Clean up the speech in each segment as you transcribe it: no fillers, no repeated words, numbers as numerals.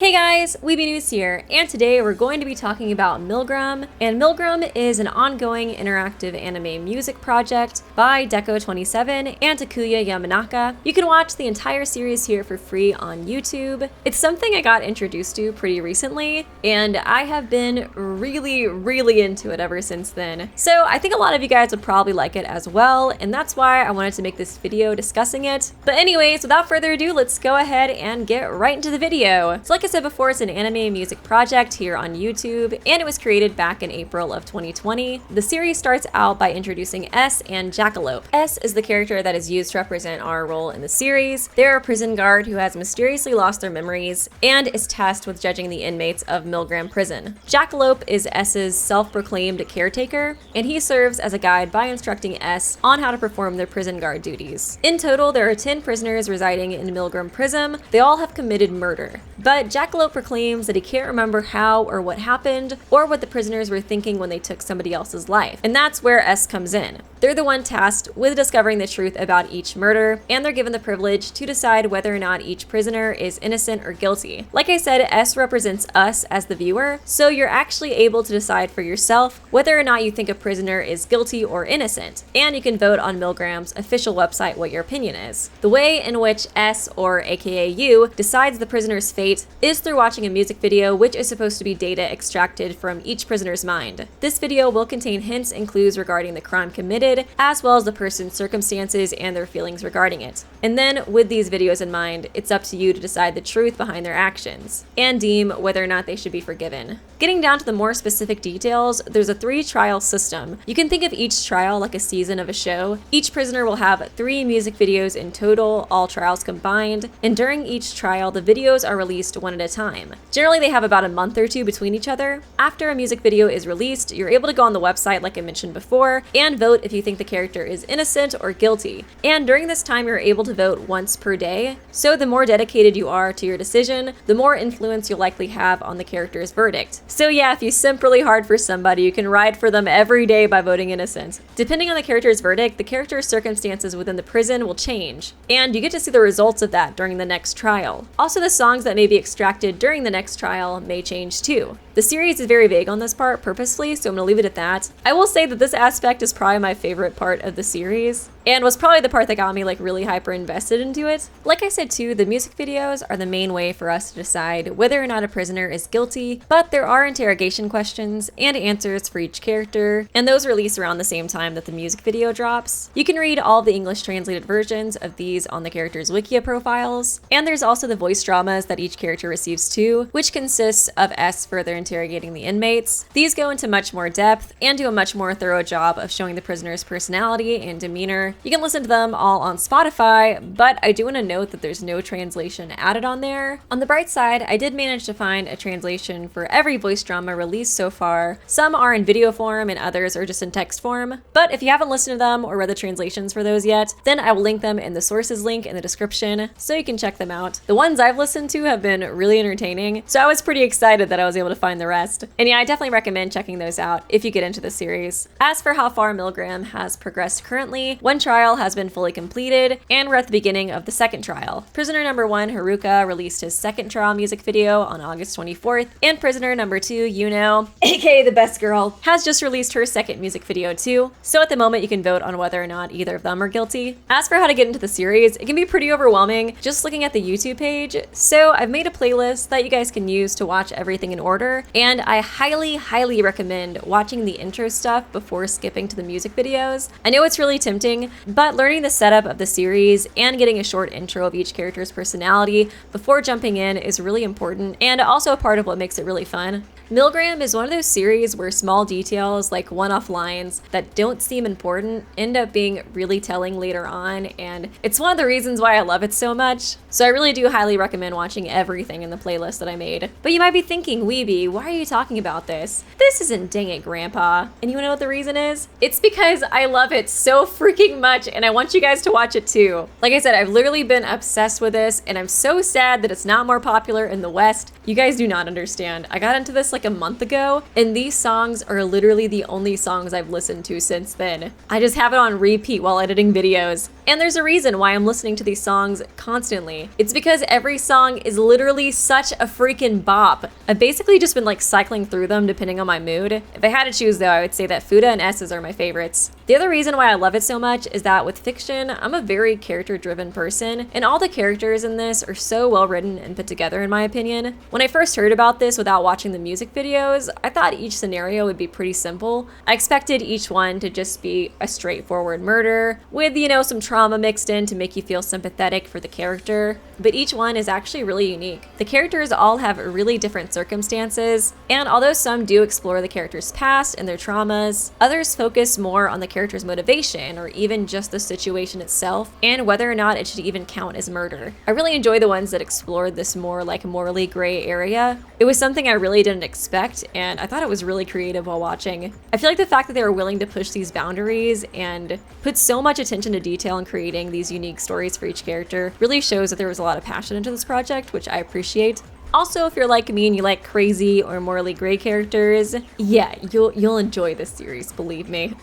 Hey guys, Weeby Newz here, and today we're going to be talking about Milgram, and Milgram is an ongoing interactive anime music project by Deco27 and Takuya Yamanaka. You can watch the entire series here for free on YouTube. It's something I got introduced to pretty recently, and I have been really into it ever since then. So I think a lot of you guys would probably like it as well, and that's why I wanted to make this video discussing it. But anyways, without further ado, let's go ahead and get right into the video. So like I said before, it's an anime music project here on YouTube, and it was created back in April of 2020. The series starts out by introducing S and Jackalope. S is the character that is used to represent our role in the series. They're a prison guard who has mysteriously lost their memories and is tasked with judging the inmates of Milgram prison. Jackalope is S's self-proclaimed caretaker, and he serves as a guide by instructing S on how to perform their prison guard duties. In total, there are 10 prisoners residing in Milgram prison. They all have committed murder, but Jackalope proclaims that he can't remember how or what happened, or what the prisoners were thinking when they took somebody else's life. And that's where S comes in. They're the one tasked with discovering the truth about each murder, and they're given the privilege to decide whether or not each prisoner is innocent or guilty. Like I said, S represents us as the viewer, so you're actually able to decide for yourself whether or not you think a prisoner is guilty or innocent, and you can vote on Milgram's official website what your opinion is. The way in which S, or aka you, decides the prisoner's fate is through watching a music video, which is supposed to be data extracted from each prisoner's mind. This video will contain hints and clues regarding the crime committed, as well as the person's circumstances and their feelings regarding it. And then, with these videos in mind, it's up to you to decide the truth behind their actions, and deem whether or not they should be forgiven. Getting down to the more specific details, there's a 3-trial system. You can think of each trial like a season of a show. Each prisoner will have 3 music videos in total, all trials combined, and during each trial, the videos are released one at a time. Generally, they have about a month or two between each other. After a music video is released, you're able to go on the website like I mentioned before, and vote if you think the character is innocent or guilty. And during this time, you're able to vote once per day. So the more dedicated you are to your decision, the more influence you'll likely have on the character's verdict. So yeah, if you simp really hard for somebody, you can ride for them every day by voting innocent. Depending on the character's verdict, the character's circumstances within the prison will change, and you get to see the results of that during the next trial. Also, the songs that may be extracted during the next trial may change too. The series is very vague on this part purposely, so I'm gonna leave it at that. I will say that this aspect is probably my favorite part of the series, and was probably the part that got me really hyper invested into it. Like I said too, the music videos are the main way for us to decide whether or not a prisoner is guilty, but there are interrogation questions and answers for each character, and those release around the same time that the music video drops. You can read all the English translated versions of these on the characters' Wikia profiles, and there's also the voice dramas that each character receives too, which consists of S further interrogating the inmates. These go into much more depth and do a much more thorough job of showing the prisoner's personality and demeanor. You can listen to them all on Spotify, but I do want to note that there's no translation added on there. On the bright side, I did manage to find a translation for every voice drama released so far. Some are in video form and others are just in text form, but if you haven't listened to them or read the translations for those yet, then I will link them in the sources link in the description so you can check them out. The ones I've listened to have been really entertaining, so I was pretty excited that I was able to find the rest. And yeah, I definitely recommend checking those out if you get into the series. As for how far Milgram has progressed currently, one trial has been fully completed, and we're at the beginning of the second trial. Prisoner number 1, Haruka, released his second trial music video on August 24th, and prisoner number 2, Yuno, aka the best girl, has just released her second music video too, so at the moment you can vote on whether or not either of them are guilty. As for how to get into the series, it can be pretty overwhelming just looking at the YouTube page, so I've made a playlist that you guys can use to watch everything in order, and I highly recommend watching the intro stuff before skipping to the music videos. I know it's really tempting, but learning the setup of the series and getting a short intro of each character's personality before jumping in is really important, and also a part of what makes it really fun. Milgram is one of those series where small details like one-off lines that don't seem important end up being really telling later on, and it's one of the reasons why I love it so much. So I really do highly recommend watching everything in the playlist that I made. But you might be thinking, Weeby, why are you talking about this? This isn't Dang It Grandpa. And you wanna know what the reason is? It's because I love it so freaking much, and I want you guys to watch it too. Like I said, I've literally been obsessed with this, and I'm so sad that it's not more popular in the West. You guys do not understand. I got into this like a month ago, and these songs are literally the only songs I've listened to since then. I just have it on repeat while editing videos. And there's a reason why I'm listening to these songs constantly. It's because every song is literally such a freaking bop. I've basically just been like cycling through them depending on my mood. If I had to choose though, I would say that Fuda and S's are my favorites. The other reason why I love it so much is that with fiction, I'm a very character-driven person, and all the characters in this are so well written and put together in my opinion. When I first heard about this without watching the music videos, I thought each scenario would be pretty simple. I expected each one to just be a straightforward murder with, you know, some trauma mixed in to make you feel sympathetic for the character, but each one is actually really unique. The characters all have really different circumstances, and although some do explore the character's past and their traumas, others focus more on the character's motivation or even just the situation itself and whether or not it should even count as murder. I really enjoy the ones that explored this more like morally gray area. It was something I really didn't expect, and I thought it was really creative while watching. I feel like the fact that they were willing to push these boundaries and put so much attention to detail in creating these unique stories for each character really shows that there was a lot of passion into this project, which I appreciate. Also, if you're like me and you like crazy or morally gray characters, yeah, you'll enjoy this series, believe me.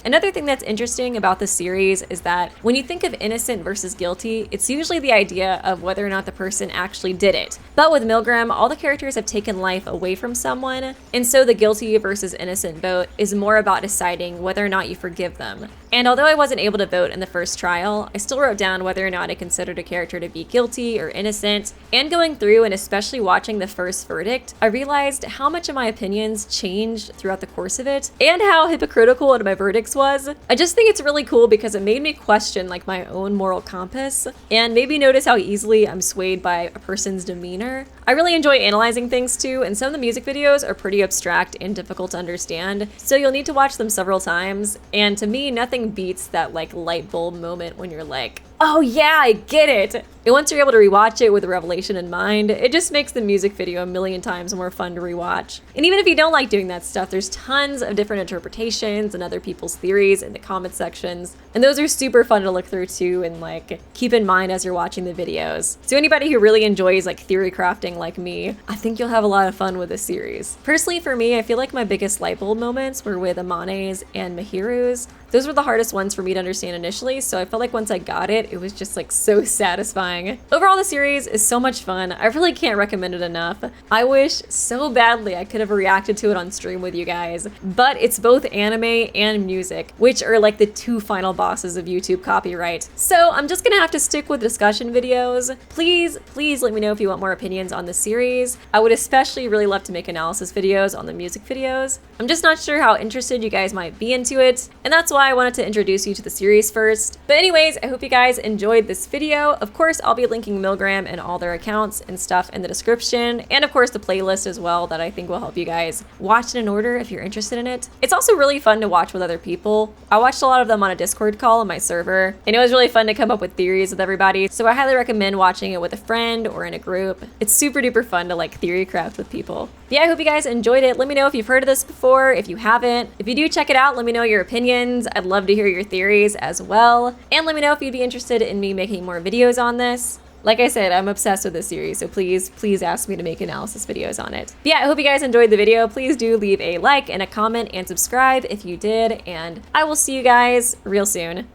Another thing that's interesting about this series is that when you think of innocent versus guilty, it's usually the idea of whether or not the person actually did it. But with Milgram, all the characters have taken life away from someone, and so the guilty versus innocent vote is more about deciding whether or not you forgive them. And although I wasn't able to vote in the first trial, I still wrote down whether or not I considered a character to be guilty or innocent, and going through and especially watching the first verdict, I realized how much of my opinions changed throughout the course of it, and how hypocritical one of my verdicts was. I just think it's really cool because it made me question like my own moral compass, and maybe notice how easily I'm swayed by a person's demeanor. I really enjoy analyzing things too, and some of the music videos are pretty abstract and difficult to understand, so you'll need to watch them several times, and to me, nothing beats that like light bulb moment when you're like, oh yeah, I get it! And once you're able to rewatch it with a revelation in mind, it just makes the music video a million times more fun to rewatch. And even if you don't like doing that stuff, there's tons of different interpretations and other people's theories in the comment sections. And those are super fun to look through too and like keep in mind as you're watching the videos. So anybody who really enjoys like theory crafting like me, I think you'll have a lot of fun with this series. Personally for me, I feel like my biggest light bulb moments were with Amane's and Mihiru's. Those were the hardest ones for me to understand initially, so I felt like once I got it, it was just like so satisfying. Overall, the series is so much fun. I really can't recommend it enough. I wish so badly I could have reacted to it on stream with you guys, but it's both anime and music, which are like the two final bosses of YouTube copyright. So I'm just gonna have to stick with discussion videos. Please let me know if you want more opinions on the series. I would especially really love to make analysis videos on the music videos. I'm just not sure how interested you guys might be into it, and that's why I wanted to introduce you to the series first. But anyways, I hope you guys enjoyed this video. Of course, I'll be linking Milgram and all their accounts and stuff in the description, and of course the playlist as well that I think will help you guys watch it in order if you're interested in it. It's also really fun to watch with other people. I watched a lot of them on a Discord call on my server, and it was really fun to come up with theories with everybody, so I highly recommend watching it with a friend or in a group. It's super duper fun to like theory craft with people. But yeah, I hope you guys enjoyed it. Let me know if you've heard of this before, if you haven't. If you do, check it out. Let me know your opinions. I'd love to hear your theories as well. And let me know if you'd be interested in me making more videos on this. Like I said, I'm obsessed with this series, so please ask me to make analysis videos on it. But yeah, I hope you guys enjoyed the video. Please do leave a like and a comment and subscribe if you did, and I will see you guys real soon.